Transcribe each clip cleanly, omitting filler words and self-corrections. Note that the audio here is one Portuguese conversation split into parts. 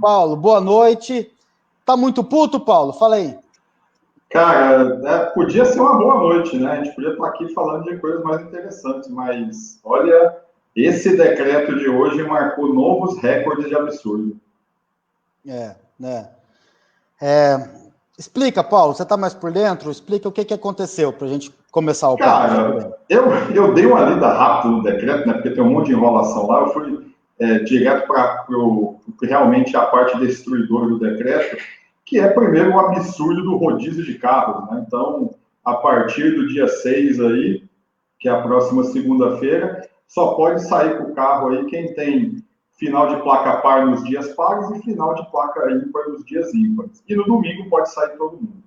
Paulo, boa noite. Tá muito puto, Paulo? Fala aí. Cara, podia ser uma boa noite, né? A gente podia estar aqui falando de coisas mais interessantes, mas olha, esse decreto de hoje marcou novos recordes de absurdo. Né? Explica, Paulo, você tá mais por dentro? Explica o que aconteceu pra gente começar o papo. Cara, eu dei uma lida rápida no decreto, né? Porque tem um monte de enrolação lá. Eu fui direto para realmente a parte destruidora do decreto, que é primeiro o absurdo do rodízio de carros, né? Então, a partir do dia 6 aí, que é a próxima segunda-feira, só pode sair com o carro aí quem tem final de placa par nos dias pares e final de placa ímpar nos dias ímpares. E no domingo pode sair todo mundo.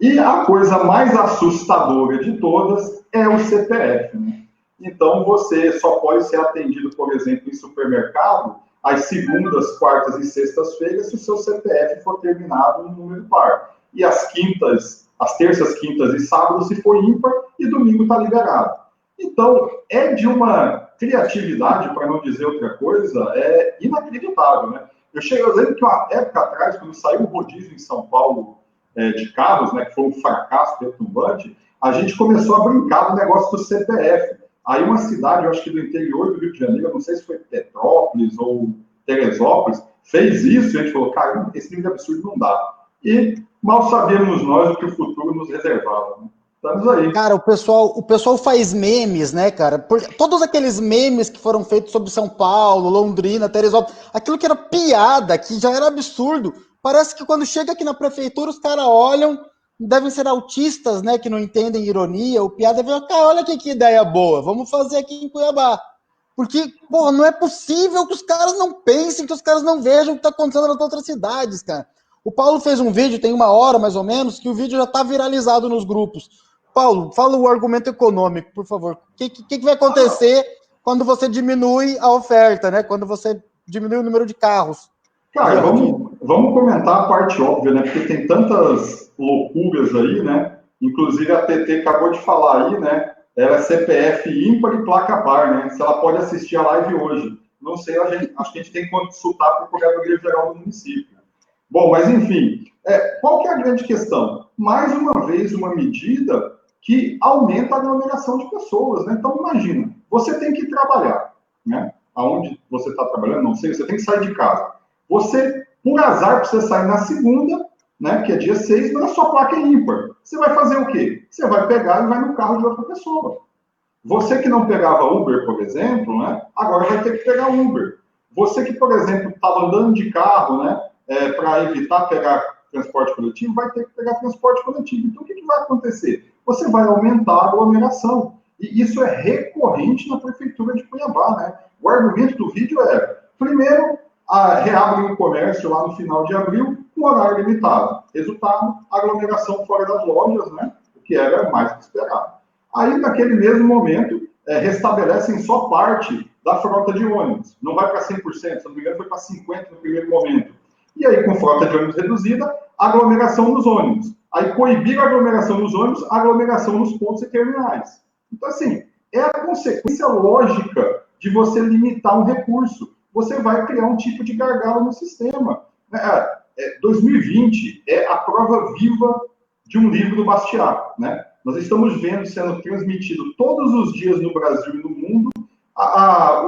E a coisa mais assustadora de todas é o CPF, né? Então, você só pode ser atendido, por exemplo, em supermercado, às segundas, quartas e sextas-feiras, se o seu CPF for terminado no número par. E às terças, quintas e sábados, se for ímpar, e domingo está liberado. Então, é de uma criatividade, para não dizer outra coisa, inacreditável, né? Eu lembro que uma época atrás, quando saiu o rodízio em São Paulo, de carros, né, que foi um fracasso retumbante, a gente começou a brincar do negócio do CPF. Aí uma cidade, eu acho que do interior do Rio de Janeiro, não sei se foi Petrópolis ou Teresópolis, fez isso e a gente falou, cara, esse nível de absurdo não dá. E mal sabíamos nós o que o futuro nos reservava. Né? Estamos aí. Cara, o pessoal faz memes, né, cara? Todos aqueles memes que foram feitos sobre São Paulo, Londrina, Teresópolis, aquilo que era piada, que já era absurdo, parece que quando chega aqui na prefeitura, os caras olham, devem ser autistas, né, que não entendem ironia, ou piada, e falam, cara, olha que ideia boa, vamos fazer aqui em Cuiabá. Porque, porra, não é possível que os caras não pensem, que os caras não vejam o que tá acontecendo nas outras cidades, cara. O Paulo fez um vídeo, tem 1 hora mais ou menos, que o vídeo já tá viralizado nos grupos. Paulo, fala o argumento econômico, por favor. O que vai acontecer quando você diminui a oferta, né? Quando você diminui o número de carros? Cara, vamos comentar a parte óbvia, né? Porque tem tantas loucuras aí, né? Inclusive a TT acabou de falar aí, né? Ela é CPF ímpar e placa par, né? Se ela pode assistir a live hoje. Não sei, acho que a gente tem que consultar para o Procuradoria-Geral do município. Bom, mas enfim, qual que é a grande questão? Mais uma vez, uma medida que aumenta a aglomeração de pessoas, né? Então, imagina, você tem que trabalhar, né? Aonde você está trabalhando, não sei, você tem que sair de casa. Você, por azar, precisa sair na segunda, né, que é dia 6, mas a sua placa é ímpar. Você vai fazer o quê? Você vai pegar e vai no carro de outra pessoa. Você que não pegava Uber, por exemplo, né, agora vai ter que pegar Uber. Você que, por exemplo, estava andando de carro, né, para evitar pegar transporte coletivo, vai ter que pegar transporte coletivo. Então, o que vai acontecer? Você vai aumentar a aglomeração. E isso é recorrente na prefeitura de Cuiabá, né? O argumento do vídeo primeiro, reabrem o comércio lá no final de abril, com horário limitado. Resultado, aglomeração fora das lojas, né? O que era mais que esperado. Aí, naquele mesmo momento, restabelecem só parte da frota de ônibus. Não vai para 100%, se não me engano, foi para 50% no primeiro momento. E aí, com frota de ônibus reduzida, aglomeração nos ônibus. Aí, coibir a aglomeração nos ônibus, aglomeração nos pontos e terminais. Então, assim, é a consequência lógica de você limitar um recurso. Você vai criar um tipo de gargalo no sistema. 2020 é a prova viva de um livro do Bastiat, né? Nós estamos vendo sendo transmitido todos os dias no Brasil e no mundo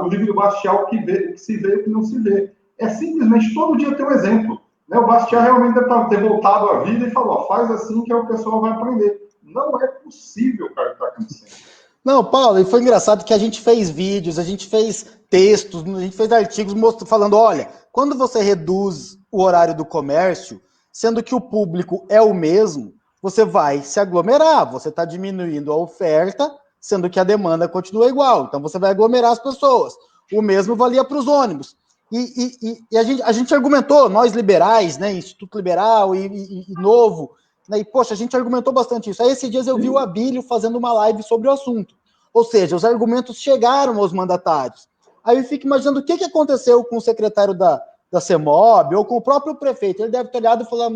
o livro do Bastiat, o que se vê e o que não se vê. É simplesmente todo dia ter um exemplo. Né? O Bastiat realmente deve ter voltado à vida e falou, faz assim que o pessoal vai aprender. Não é possível, cara, o que está acontecendo. Não, Paulo, e foi engraçado que a gente fez vídeos, a gente fez textos, a gente fez artigos falando, olha, quando você reduz o horário do comércio, sendo que o público é o mesmo, você vai se aglomerar, você está diminuindo a oferta, sendo que a demanda continua igual, então você vai aglomerar as pessoas. O mesmo valia para os ônibus. E a gente argumentou, nós liberais, né, Instituto Liberal e Novo, e, poxa, a gente argumentou bastante isso. Aí, esses dias eu vi o Abílio fazendo uma live sobre o assunto. Ou seja, os argumentos chegaram aos mandatários. Aí eu fico imaginando o que aconteceu com o secretário da CEMOB ou com o próprio prefeito. Ele deve ter olhado e falar,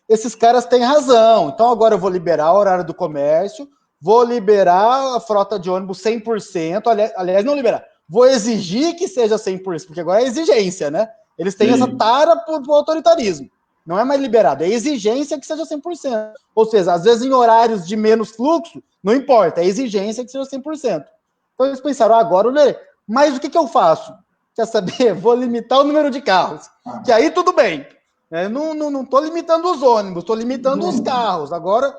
esses caras têm razão. Então agora eu vou liberar o horário do comércio, vou liberar a frota de ônibus 100%. Aliás, não liberar. Vou exigir que seja 100%, porque agora é exigência, né? Eles têm essa tara pro autoritarismo. Não é mais liberado, é exigência que seja 100%. Ou seja, às vezes em horários de menos fluxo, não importa, é exigência que seja 100%. Então eles pensaram, agora o Lerê, mas o que eu faço? Quer saber? Vou limitar o número de carros. Que aí tudo bem. Não tô limitando os ônibus, tô limitando os carros. Agora,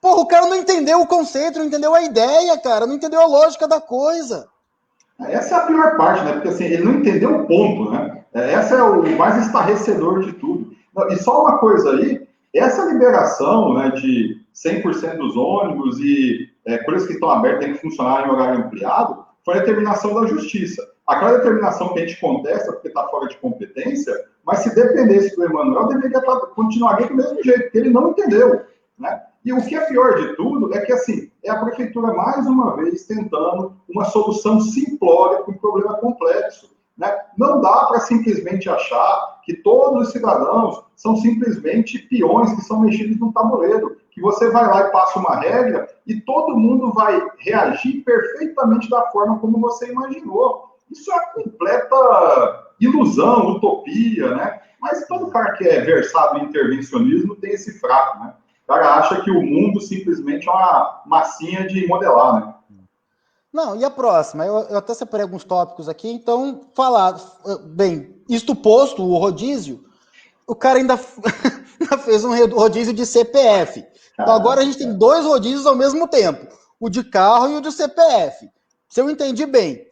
porra, o cara não entendeu o conceito, não entendeu a ideia, cara, não entendeu a lógica da coisa. Essa é a pior parte, né? Porque assim, ele não entendeu o ponto, né? Essa é o mais estarrecedor de tudo. E só uma coisa aí, essa liberação, né, de 100% dos ônibus e por isso que estão abertos, tem que funcionar em horário ampliado, foi a determinação da justiça. Aquela determinação que a gente contesta porque está fora de competência, mas se dependesse do Emanuel, deveria continuaria do mesmo jeito, porque ele não entendeu, né? E o que é pior de tudo é que, assim, é a prefeitura, mais uma vez, tentando uma solução simplória para um problema complexo, né? Não dá para simplesmente achar que todos os cidadãos são simplesmente peões que são mexidos no tabuleiro, que você vai lá e passa uma regra e todo mundo vai reagir perfeitamente da forma como você imaginou. Isso é completa ilusão, utopia, né? Mas todo cara que é versado em intervencionismo tem esse fraco, né? O cara acha que o mundo simplesmente é uma massinha de modelar, né? Não, e a próxima? Eu até separei alguns tópicos aqui, então, falar. Bem, isto posto, o rodízio, o cara ainda fez um rodízio de CPF. Então agora a gente tem 2 rodízios ao mesmo tempo, o de carro e o de CPF. Se eu entendi bem,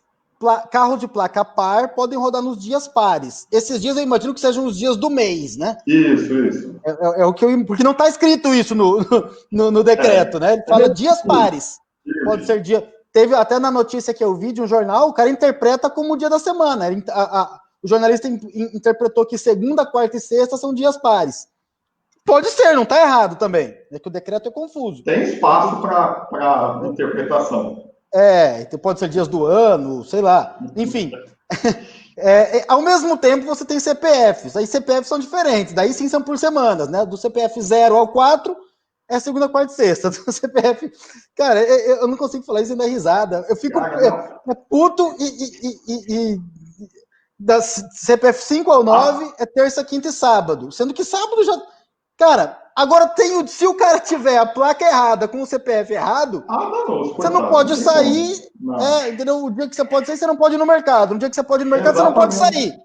carros de placa par podem rodar nos dias pares. Esses dias eu imagino que sejam os dias do mês, né? Isso. É o que porque não está escrito isso no decreto, né? Ele fala dias pares. Pode ser dia. Teve até na notícia que eu vi de um jornal, o cara interpreta como o dia da semana. O jornalista interpretou que segunda, quarta e sexta são dias pares. Pode ser, não está errado também. É que o decreto é confuso. Tem espaço para interpretação. Então pode ser dias do ano, sei lá. Enfim. Ao mesmo tempo, você tem CPFs. Aí CPFs são diferentes. Daí sim são por semanas, né? Do CPF 0 ao 4 é segunda, quarta e sexta. Do CPF... Cara, eu não consigo falar isso ainda é risada. Eu fico puto e da CPF 5 ao 9 é terça, quinta e sábado. Sendo que sábado já... Cara, agora se o cara tiver a placa errada com o CPF errado, você não pode sair. Entendeu? O dia que você pode sair, você não pode ir no mercado. No dia que você pode ir no mercado, você não pode sair.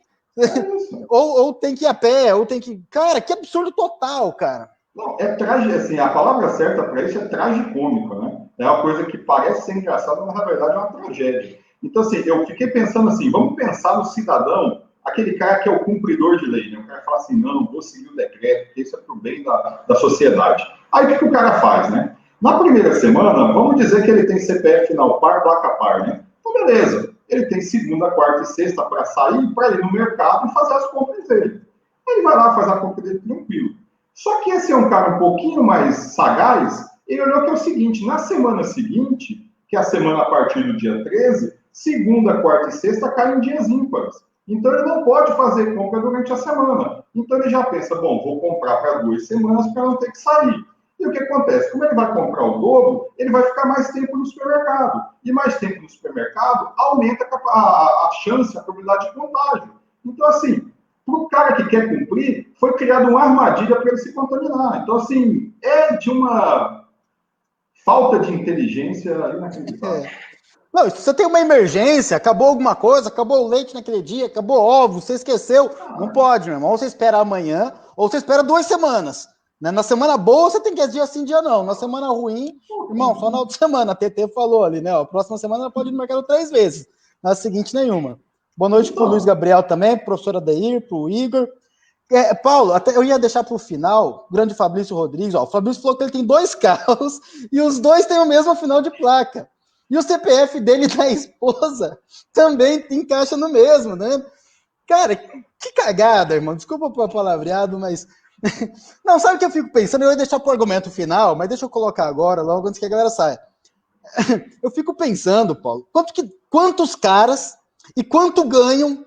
ou tem que ir a pé, ou tem que. Cara, que absurdo total, cara. Não, é trágico, assim, a palavra certa para isso é tragicômico, né? É uma coisa que parece ser engraçada, mas na verdade é uma tragédia. Então, assim, eu fiquei pensando assim, vamos pensar no cidadão, aquele cara que é o cumpridor de lei, né? O cara fala assim, não, vou seguir o decreto, porque isso é pro bem da sociedade. Aí o que o cara faz, né? Na primeira semana, vamos dizer que ele tem CPF final par, placa par, né? Então, beleza. Ele tem segunda, quarta e sexta para sair, para ir no mercado e fazer as compras dele. Ele vai lá, faz a compra dele tranquilo. Só que esse é um cara um pouquinho mais sagaz, ele olhou que é o seguinte, na semana seguinte, que é a semana a partir do dia 13, segunda, quarta e sexta caem em dias ímpares. Então, ele não pode fazer compra durante a semana. Então, ele já pensa, bom, vou comprar para 2 semanas para não ter que sair. E o que acontece? Como ele vai comprar o dobro, ele vai ficar mais tempo no supermercado. E mais tempo no supermercado aumenta a chance, a probabilidade de contágio. Então, assim, para o cara que quer cumprir, foi criada uma armadilha para ele se contaminar. Então, assim, é de uma falta de inteligência inacreditável. Não, se você tem uma emergência, acabou alguma coisa, acabou o leite naquele dia, acabou ovo, você esqueceu, não pode, meu irmão. Ou você espera amanhã, ou você espera 2 semanas. Né? Na semana boa, você tem que agir assim, dia não. Na semana ruim, irmão, só na outra semana. A TT falou ali, né? A próxima semana ela pode ir no mercado 3 vezes. Na seguinte, nenhuma. Boa noite pro Luiz Gabriel também, pro professor Adeir, pro Igor. Paulo, até eu ia deixar para o final, o grande Fabrício Rodrigues. Ó, o Fabrício falou que ele tem 2 carros e os 2 têm o mesmo final de placa. E o CPF dele da esposa também encaixa no mesmo, né? Cara, que cagada, irmão. Desculpa o palavreado, mas... Não, sabe o que eu fico pensando? Eu ia deixar para o argumento final, mas deixa eu colocar agora, logo antes que a galera saia. Eu fico pensando, Paulo, quantos caras e quanto ganham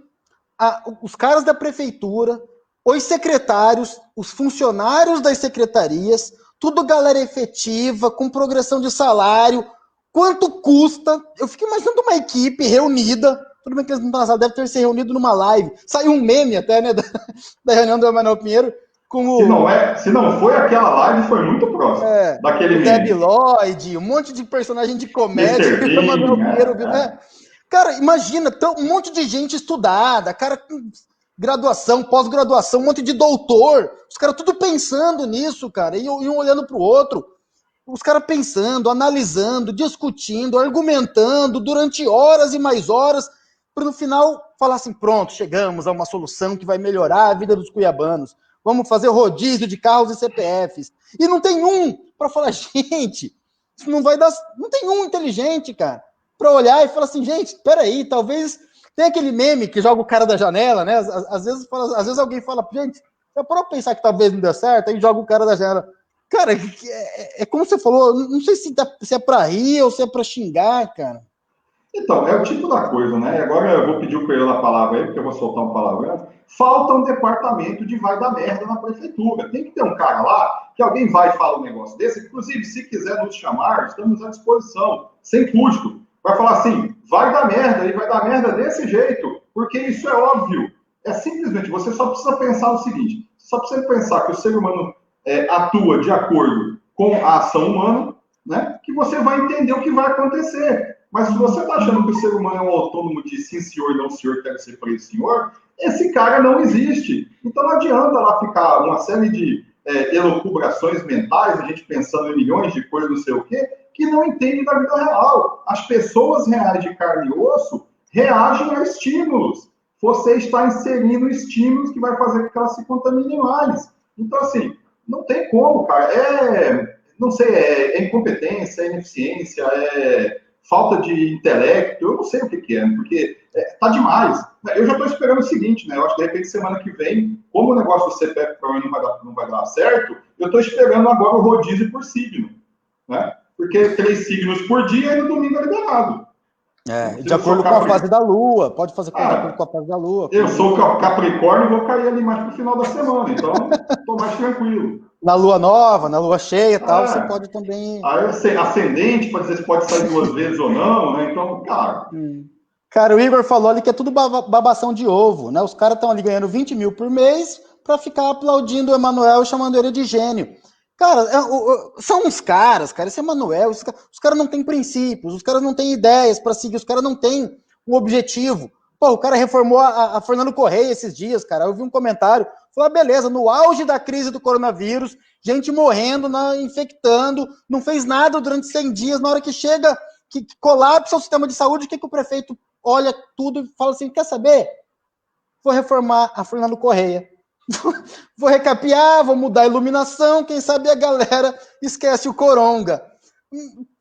os caras da prefeitura, os secretários, os funcionários das secretarias, tudo galera efetiva, com progressão de salário. Quanto custa? Eu fico imaginando uma equipe reunida tudo bem que eles não estão na sala, deve ter se reunido numa live. Saiu um meme até, né, da reunião do Emanuel Pinheiro, com o... Se não foi aquela live, foi muito próximo daquele o meme. Debi Lloyd, um monte de personagem de comédia, Mr. e o Emanuel Bean, Pinheiro, né? Cara, imagina, um monte de gente estudada, cara com graduação, pós-graduação, um monte de doutor, os caras tudo pensando nisso, cara, e um olhando pro outro, os caras pensando, analisando, discutindo, argumentando durante horas e mais horas, para no final falar assim, pronto, chegamos a uma solução que vai melhorar a vida dos cuiabanos. Vamos fazer rodízio de carros e CPFs. E não tem um para falar, gente, isso não vai dar... Não tem um inteligente, cara, para olhar e falar assim, gente, peraí, talvez... Tem aquele meme que joga o cara da janela, né? Às vezes alguém fala, gente, já parou pra pensar que talvez não dê certo, aí joga o cara da janela. Cara, é como você falou, não sei se é pra rir ou se é pra xingar, cara. Então, é o tipo da coisa, né? Agora eu vou pedir o Coelho a palavra aí, porque eu vou soltar um palavrão. Falta um departamento de vai dar merda na prefeitura. Tem que ter um cara lá, que alguém vai e fala um negócio desse. Inclusive, se quiser nos chamar, estamos à disposição, sem custo. Vai falar assim, vai dar merda, e vai dar merda desse jeito, porque isso é óbvio. É simplesmente, você só precisa pensar o seguinte, só precisa pensar que o ser humano atua de acordo com a ação humana, né? Que você vai entender o que vai acontecer. Mas se você está achando que o ser humano é um autônomo de sim senhor, não senhor, quero ser preso senhor, esse cara não existe. Então não adianta lá ficar uma série de elucubrações mentais, a gente pensando em milhões de coisas, não sei o quê, que não entende da vida real. As pessoas reais de carne e osso reagem a estímulos. Você está inserindo estímulos que vai fazer com que elas se contaminem mais. Então, assim, não tem como, cara. Não sei, é incompetência, é ineficiência, é falta de intelecto, eu não sei o que é, porque tá demais. Eu já estou esperando o seguinte, né? Eu acho que de repente semana que vem, como o negócio do CPF provavelmente não vai dar certo, eu estou esperando agora o rodízio por signo, né? Porque 3 signos por dia e no domingo é liberado. De acordo com a fase da Lua, pode fazer de acordo com a fase da Lua. Eu sou Capricórnio e vou cair ali mais pro final da semana, então estou mais tranquilo. Na Lua nova, na Lua cheia e tal, você pode também... Aí ascendente, pode dizer se pode sair 2 vezes ou não, né? Então, cara... Cara, o Igor falou ali que é tudo babação de ovo, né? Os caras estão ali ganhando 20 mil por mês para ficar aplaudindo o Emanuel e chamando ele de gênio. Cara, são uns caras, cara, esse Emanuel, os caras não têm princípios, os caras não têm ideias para seguir, os caras não têm um objetivo. Pô, o cara reformou a Fernando Correia esses dias, cara, eu vi um comentário, falou, beleza, no auge da crise do coronavírus, gente morrendo, infectando, não fez nada durante 100 dias, na hora que chega, que colapsa o sistema de saúde, o que o prefeito olha tudo e fala assim, quer saber? Vou reformar a Fernando Correia. Vou recapear, vou mudar a iluminação, quem sabe a galera esquece o coronga.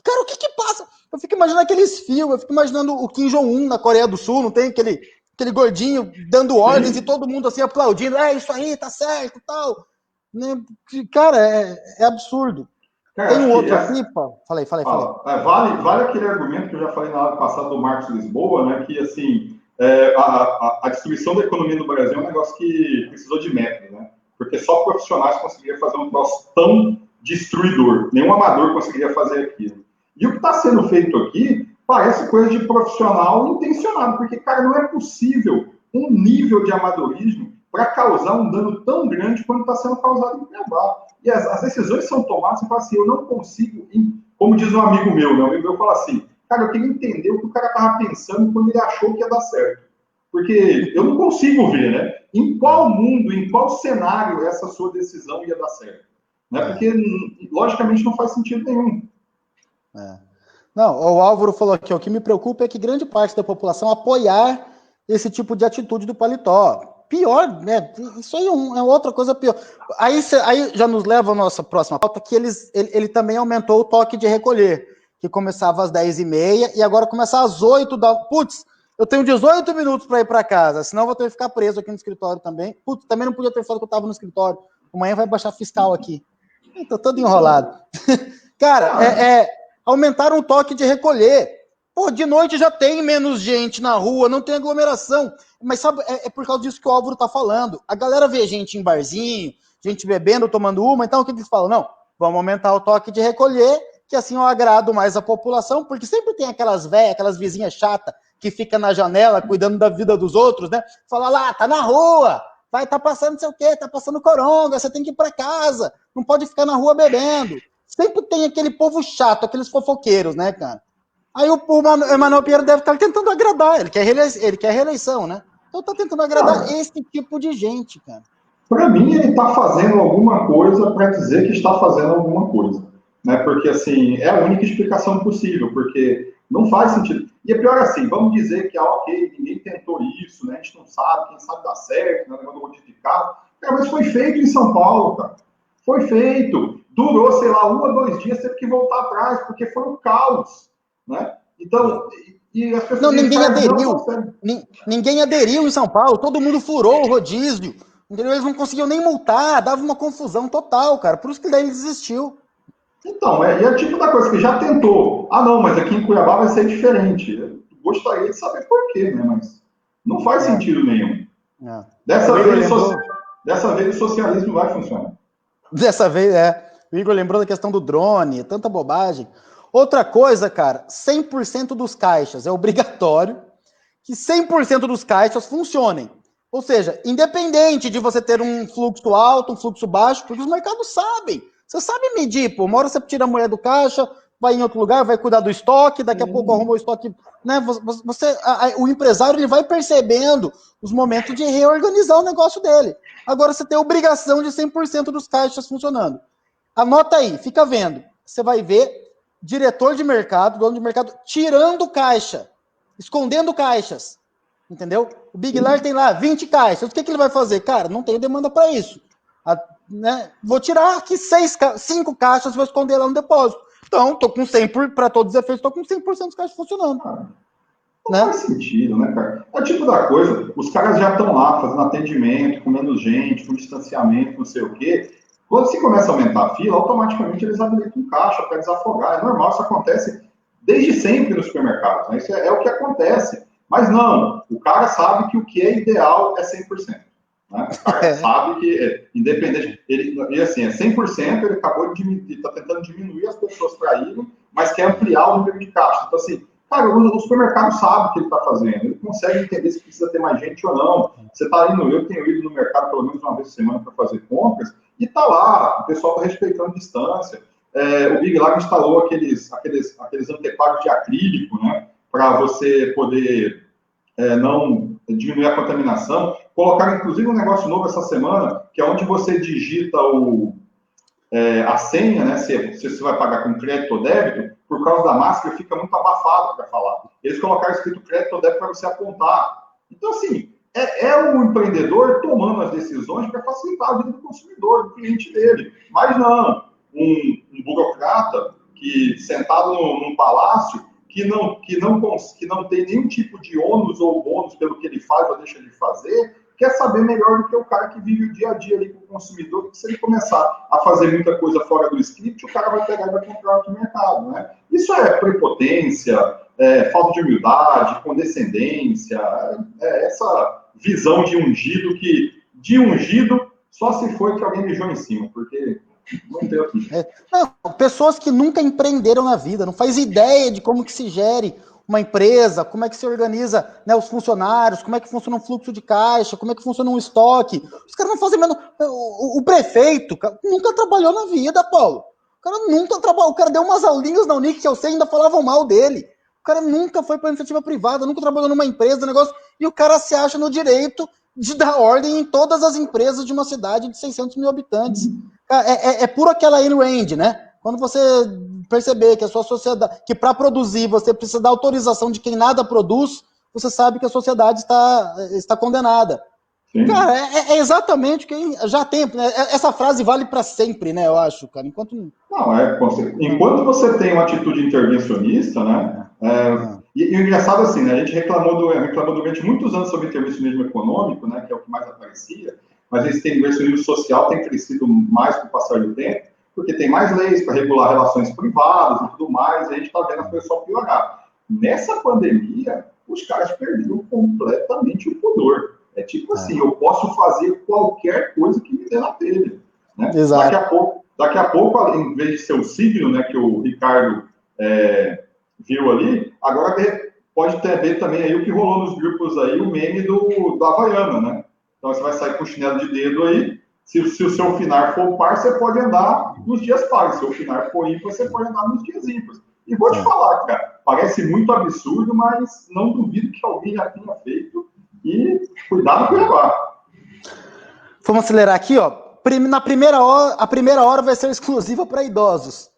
Cara, o que passa? Eu fico imaginando aqueles filmes, eu fico imaginando o Kim Jong-un na Coreia do Sul, não tem aquele gordinho dando ordens e todo mundo assim aplaudindo, isso aí, tá certo, tal. Cara, é absurdo. Cara, tem um outro aqui, Paulo. Falei. Vale aquele argumento que eu já falei na hora passada do Marcos Lisboa, né, que assim, a destruição da economia no Brasil é um negócio que precisou de método, né? Porque só profissionais conseguiriam fazer um troço tão destruidor. Nenhum amador conseguiria fazer aquilo. E o que está sendo feito aqui parece coisa de profissional intencionado, porque, cara, não é possível um nível de amadorismo para causar um dano tão grande quanto está sendo causado em Cuiabá. E as decisões são tomadas e fala assim, eu não consigo, como diz um amigo meu fala assim, cara, eu queria entender o que o cara estava pensando quando ele achou que ia dar certo. Porque eu não consigo ver, né? Em qual mundo, em qual cenário essa sua decisão ia dar certo. Né? Porque, logicamente, não faz sentido nenhum. Não, o Álvaro falou aqui, o que me preocupa é que grande parte da população apoiar esse tipo de atitude do paletó. Pior, né? Isso aí é outra coisa pior. Aí já nos leva a nossa próxima pauta, que ele também aumentou o toque de recolher, que começava às 10h30 e agora começa às 8 da... Putz, eu tenho 18 minutos para ir para casa, senão eu vou ter que ficar preso aqui no escritório também. Putz, também não podia ter falado que eu estava no escritório. Amanhã vai baixar fiscal aqui. Tô todo enrolado. Cara, aumentaram o toque de recolher. Pô, de noite já tem menos gente na rua, não tem aglomeração. Mas sabe, é por causa disso que o Álvaro tá falando. A galera vê gente em barzinho, gente bebendo, tomando uma, então o que eles falam? Não, vamos aumentar o toque de recolher, que assim eu agrado mais a população, porque sempre tem aquelas velhas, aquelas vizinhas chatas, que fica na janela cuidando da vida dos outros, né? Fala lá, tá na rua, vai tá passando não sei o quê, tá passando coronga, você tem que ir para casa, não pode ficar na rua bebendo. Sempre tem aquele povo chato, aqueles fofoqueiros, né, cara? Aí o Emanuel Pinheiro deve estar tentando agradar, ele quer reeleição, né? Então tá tentando agradar esse tipo de gente, cara. Para mim, ele está fazendo alguma coisa para dizer que está fazendo alguma coisa. Né? Porque, assim, é a única explicação possível, porque não faz sentido. E é pior assim, vamos dizer que, ok, ninguém tentou isso, né? A gente não sabe, quem sabe dá certo, né? Negócio modificado. Cara, mas foi feito em São Paulo, cara. Foi feito. Durou, sei lá, 1 ou 2 dias, teve que voltar atrás, porque foi um caos, né? Então, e as pessoas... Não, ninguém aderiu. Ninguém aderiu em São Paulo, todo mundo furou o rodízio. Entendeu? Eles não conseguiam nem multar, dava uma confusão total, cara. Por isso que daí ele desistiu. Então, e é o tipo da coisa que já tentou. Ah, não, mas aqui em Cuiabá vai ser diferente. Eu gostaria de saber por quê, né? Mas não faz sentido nenhum. Dessa vez o socialismo vai funcionar. Dessa vez, O Igor lembrou da questão do drone, tanta bobagem. Outra coisa, cara, 100% dos caixas é obrigatório que 100% dos caixas funcionem. Ou seja, independente de você ter um fluxo alto, um fluxo baixo, porque os mercados sabem. Você sabe medir, pô. Uma hora você tira a mulher do caixa, vai em outro lugar, vai cuidar do estoque, daqui a pouco arruma o estoque. Né? O empresário ele vai percebendo os momentos de reorganizar o negócio dele. Agora você tem a obrigação de 100% dos caixas funcionando. Anota aí, fica vendo. Você vai ver diretor de mercado, dono de mercado, tirando caixa, escondendo caixas. Entendeu? O Big Lar tem lá 20 caixas. O que ele vai fazer? Cara, não tenho demanda para isso. Né? Vou tirar aqui 5 caixas e vou esconder lá no depósito. Então, tô com 100%, para todos os efeitos, tô com 100% dos caixas funcionando. Não faz sentido, né, cara? É o tipo da coisa, os caras já estão lá fazendo atendimento, com menos gente, com distanciamento, não sei o quê. Quando se começa a aumentar a fila, automaticamente eles habilitam um caixa para desafogar. É normal, isso acontece desde sempre nos supermercados. Né? Isso é o que acontece. Mas não, o cara sabe que o que é ideal é 100%. Né? O cara sabe que, independente, e assim, é 100%, ele acabou de está tentando diminuir as pessoas para irem, mas quer ampliar o número de caixas. Então, assim, cara, o supermercado sabe o que ele está fazendo, ele consegue entender se precisa ter mais gente ou não. Você está indo, eu tenho ido no mercado pelo menos uma vez por semana para fazer compras, e está lá, o pessoal está respeitando a distância. O Big Lar instalou aqueles anteparos de acrílico, né, para você poder não diminuir a contaminação. Colocaram, inclusive, um negócio novo essa semana, que é onde você digita a senha, né, se você vai pagar com crédito ou débito, por causa da máscara, fica muito abafado para falar. Eles colocaram escrito crédito ou débito para você apontar. Então, assim, é o empreendedor tomando as decisões para facilitar a vida do consumidor, do cliente dele. Mas não, um burocrata que, sentado num palácio, que não tem nenhum tipo de ônus ou bônus pelo que ele faz ou deixa de fazer, quer saber melhor do que o cara que vive o dia a dia ali com o consumidor, porque se ele começar a fazer muita coisa fora do script, o cara vai pegar e vai comprar outro mercado, né? Isso é prepotência, falta de humildade, condescendência, essa visão de ungido que, de ungido, só se foi que alguém mijou em cima, porque não tem outro jeito. Não, pessoas que nunca empreenderam na vida, não faz ideia de como que se gere uma empresa, como é que se organiza, né, os funcionários, como é que funciona um fluxo de caixa, como é que funciona um estoque. Os caras não fazem menos. O prefeito nunca trabalhou na vida, Paulo. O cara nunca trabalhou. O cara deu umas aulinhas na Unic que eu sei, ainda falavam mal dele. O cara nunca foi para iniciativa privada, nunca trabalhou numa empresa, negócio, e o cara se acha no direito de dar ordem em todas as empresas de uma cidade de 600 mil habitantes. É puro aquela Ayn Rand, né? Quando você perceber que a sua sociedade, que para produzir você precisa da autorização de quem nada produz, você sabe que a sociedade está condenada. Sim. Cara, é exatamente o que já tem, né? Essa frase vale para sempre, né? Eu acho, cara. Enquanto você tem uma atitude intervencionista, né? E o engraçado assim, né? A gente reclamou durante muitos anos sobre intervencionismo econômico, né? Que é o que mais aparecia, mas esse intervencionismo social tem crescido mais com o passar do tempo, porque tem mais leis para regular relações privadas e tudo mais, e a gente está vendo as coisas só piorar. Nessa pandemia, os caras perderam completamente o pudor. É tipo assim, eu posso fazer qualquer coisa que me dê na telha. Né? Exato. Daqui a pouco, em vez de ser o signo, né, que o Ricardo viu ali, agora pode ver também aí o que rolou nos grupos aí, o meme da Havaiana, né? Então você vai sair com chinelo de dedo aí, se o seu finar for par, você pode andar nos dias pares, se o finar for ímpar, você pode andar nos dias ímpares. E vou te falar, cara, parece muito absurdo, mas não duvido que alguém já tenha feito, e cuidado com levar. Vamos acelerar aqui, ó. Na primeira hora, a primeira hora vai ser exclusiva para idosos.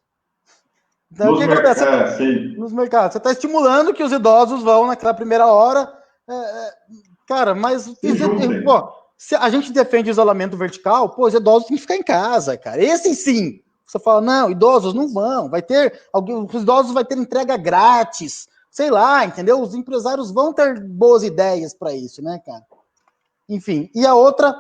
Então, nos mercados. Você está estimulando que os idosos vão naquela primeira hora. Cara, mas pô, se a gente defende isolamento vertical, pô, os idosos têm que ficar em casa, cara. Esse sim. Você fala, não, idosos não vão. Os idosos vão ter entrega grátis. Sei lá, entendeu? Os empresários vão ter boas ideias para isso, né, cara? Enfim, e a outra...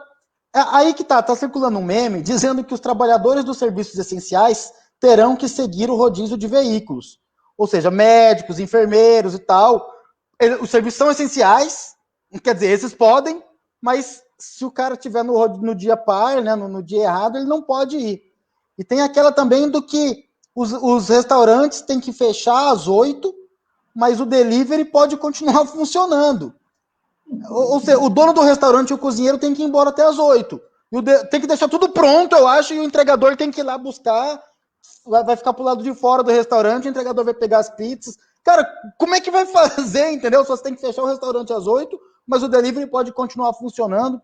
Aí que tá circulando um meme dizendo que os trabalhadores dos serviços essenciais terão que seguir o rodízio de veículos. Ou seja, médicos, enfermeiros e tal. Os serviços são essenciais, quer dizer, esses podem, mas se o cara estiver no dia par, né, no dia errado, ele não pode ir. E tem aquela também do que os restaurantes têm que fechar às 8, mas o delivery pode continuar funcionando. Ou seja, o dono do restaurante e o cozinheiro tem que ir embora até às 8. Tem que deixar tudo pronto, eu acho, e o entregador tem que ir lá buscar, vai ficar pro lado de fora do restaurante, o entregador vai pegar as pizzas. Cara, como é que vai fazer, entendeu? Só você tem que fechar o restaurante às 8, mas o delivery pode continuar funcionando.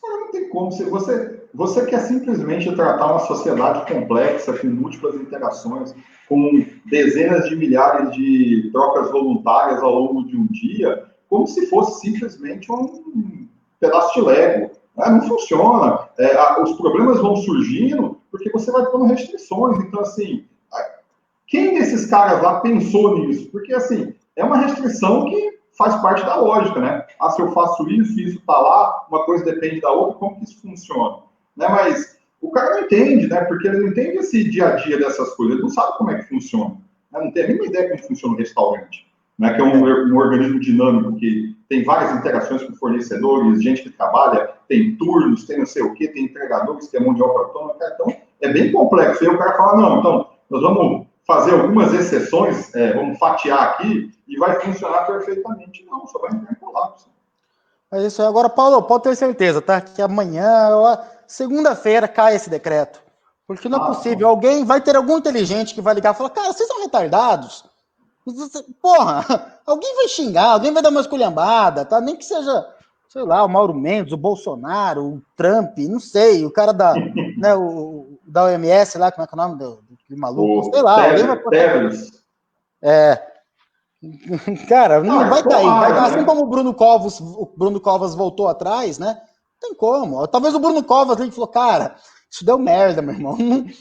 Não tem como. Você quer simplesmente tratar uma sociedade complexa, com múltiplas interações, com dezenas de milhares de trocas voluntárias ao longo de um dia, como se fosse simplesmente um pedaço de Lego. Não funciona. Os problemas vão surgindo porque você vai pondo restrições. Então, assim, quem desses caras lá pensou nisso? Porque, assim, é uma restrição que faz parte da lógica, né? Se eu faço isso está lá, uma coisa depende da outra, como que isso funciona? Né? Mas o cara não entende, né? Porque ele não entende esse dia a dia dessas coisas, ele não sabe como é que funciona. Né? Não tem a mínima ideia como funciona um restaurante, né? Que é um organismo dinâmico que tem várias interações com fornecedores, gente que trabalha, tem turnos, tem não sei o quê, tem entregadores, tem mão de obra autônoma, então é bem complexo. E aí o cara fala, não, então nós vamos fazer algumas exceções, vamos fatiar aqui e vai funcionar perfeitamente. Não, só vai entrar em colapso. É isso aí. Agora, Paulo, pode ter certeza, tá? Que amanhã, segunda-feira, cai esse decreto. Porque não é possível. Alguém vai ter algum inteligente que vai ligar e falar, cara, vocês são retardados? Porra, alguém vai xingar, alguém vai dar uma esculhambada, tá? Nem que seja, sei lá, o Mauro Mendes, o Bolsonaro, o Trump, não sei, o cara da, né, da OMS lá, como é que é o nome do maluco? Sei lá, alguém vai... Cara, não vai cair. Vai cair, assim como o Bruno Covas voltou atrás, né? Não tem como. Talvez o Bruno Covas ele falou, cara, isso deu merda, meu irmão.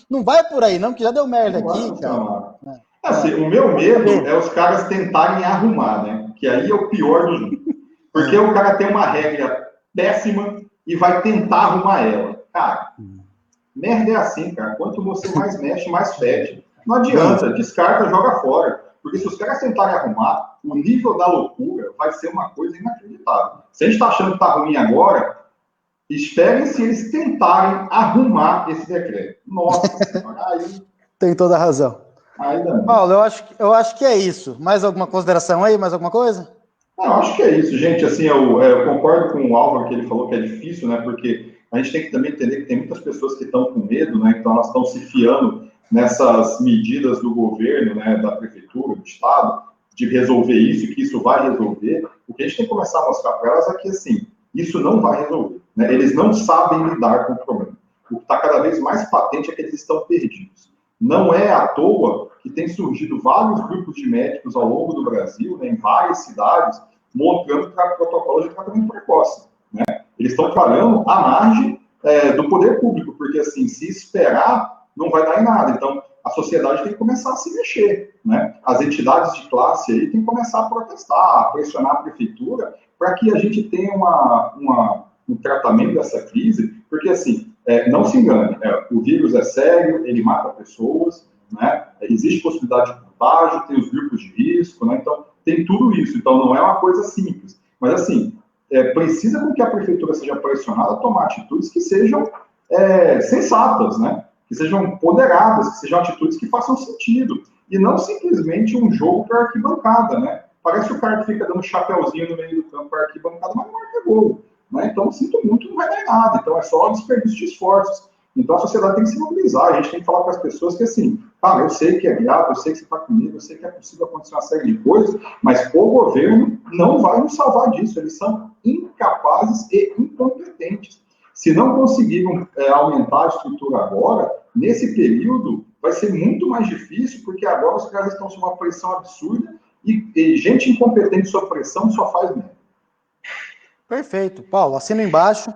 Não vai por aí, não, que já deu merda aqui, cara. Assim, o meu medo é os caras tentarem arrumar, né? Que aí é o pior dos mundos. Porque o cara tem uma regra péssima e vai tentar arrumar ela. Cara, merda é assim, cara. Quanto você mais mexe, mais fede. Não adianta, descarta, joga fora. Porque se os caras tentarem arrumar, o nível da loucura vai ser uma coisa inacreditável. Se a gente está achando que está ruim agora, esperem se eles tentarem arrumar esse decreto. Nossa senhora, aí... Tem toda a razão. Paulo, eu acho que é isso. Mais alguma consideração aí? Mais alguma coisa? Eu acho que é isso, gente. Assim, eu concordo com o Álvaro que ele falou que é difícil, né? Porque a gente tem que também entender que tem muitas pessoas que estão com medo, né? Então elas estão se fiando nessas medidas do governo, né? Da prefeitura, do estado, de resolver isso, que isso vai resolver. O que a gente tem que começar a mostrar para elas é que, assim, isso não vai resolver. Né? Eles não sabem lidar com o problema. O que está cada vez mais patente é que eles estão perdidos. Não é à toa que tem surgido vários grupos de médicos ao longo do Brasil, né, em várias cidades, montando protocolos de tratamento precoce. Né? Eles estão trabalhando à margem do poder público, porque, assim, se esperar, não vai dar em nada. Então, a sociedade tem que começar a se mexer. Né? As entidades de classe aí têm que começar a protestar, a pressionar a prefeitura, para que a gente tenha um tratamento dessa crise, porque, assim, não se engane, o vírus é sério, ele mata pessoas, né? Existe possibilidade de contágio, tem os grupos de risco, né? Então, tem tudo isso. Então, não é uma coisa simples. Mas, assim, precisa com que a prefeitura seja pressionada a tomar atitudes que sejam sensatas, né? Que sejam ponderadas, que sejam atitudes que façam sentido. E não simplesmente um jogo para arquibancada, né? Parece o cara que fica dando chapeuzinho no meio do campo para arquibancada, mas não marca gol. Né? Então, sinto muito, não vai dar em nada. Então, é só desperdício de esforços. Então, a sociedade tem que se mobilizar. A gente tem que falar para as pessoas que, assim, cara, eu sei que é grave, eu sei que você está comigo, eu sei que é possível acontecer uma série de coisas, mas o governo não vai nos salvar disso. Eles são incapazes e incompetentes. Se não conseguiram aumentar a estrutura agora, nesse período, vai ser muito mais difícil, porque agora os caras estão sob uma pressão absurda e gente incompetente sob pressão só faz merda. Perfeito. Paulo, assino embaixo.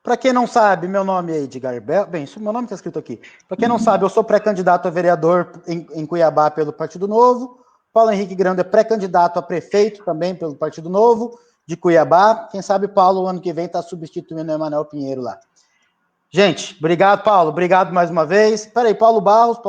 Para quem não sabe, meu nome é Edgar Bel. Bem, isso meu nome está escrito aqui. Para quem não sabe, eu sou pré-candidato a vereador em Cuiabá pelo Partido Novo. Paulo Henrique Grando é pré-candidato a prefeito também pelo Partido Novo de Cuiabá. Quem sabe Paulo, ano que vem, está substituindo o Emanuel Pinheiro lá. Gente, obrigado, Paulo. Obrigado mais uma vez. Peraí, Paulo Barros,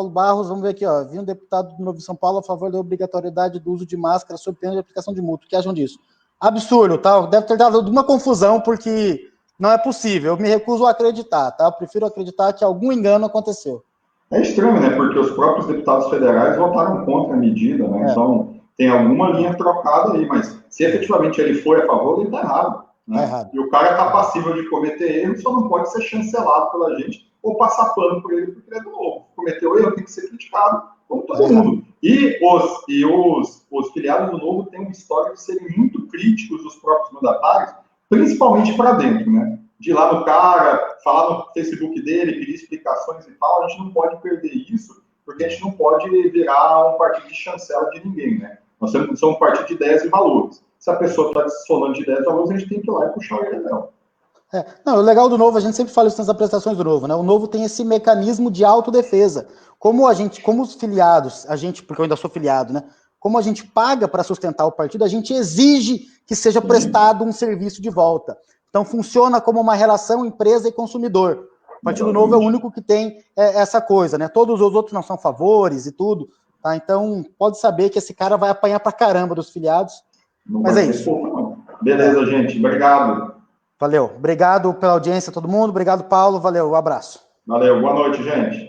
vamos ver aqui, ó. Vi um deputado do Novo São Paulo a favor da obrigatoriedade do uso de máscara sob pena de aplicação de multa. O que acham disso? Absurdo, tá? Deve ter dado uma confusão, porque não é possível. Eu me recuso a acreditar, tá? Eu prefiro acreditar que algum engano aconteceu. É estranho, né? Porque os próprios deputados federais votaram contra a medida, né? Então, tem alguma linha trocada aí, mas se efetivamente ele foi a favor, ele está errado. Né? Errado. E o cara está passível de cometer erro, só não pode ser chancelado pela gente ou passar pano por ele, porque ele é do Novo. Cometeu erro, tem que ser criticado, como todo mundo. E os filiados do Novo têm uma história de serem muito críticos dos próprios mandatários, principalmente para dentro, né? De ir lá no cara, falar no Facebook dele, pedir explicações e tal, a gente não pode perder isso, porque a gente não pode virar um partido de chancela de ninguém, né? Nós somos um partido de ideias e valores. Se a pessoa está falando de ideias e valores, a gente tem que ir lá e puxar o orelha dela. Não, o legal do Novo, a gente sempre fala isso nas apresentações do Novo, né? O Novo tem esse mecanismo de autodefesa. Como os filiados, porque eu ainda sou filiado, né? Como a gente paga para sustentar o partido, a gente exige que seja prestado um serviço de volta. Então, funciona como uma relação empresa e consumidor. O Partido Novo é o único que tem essa coisa, né? Todos os outros não são favores e tudo, tá? Então, pode saber que esse cara vai apanhar pra caramba dos filiados. Mas é isso. Beleza, gente. Obrigado. Valeu. Obrigado pela audiência, todo mundo. Obrigado, Paulo. Valeu. Um abraço. Valeu. Boa noite, gente.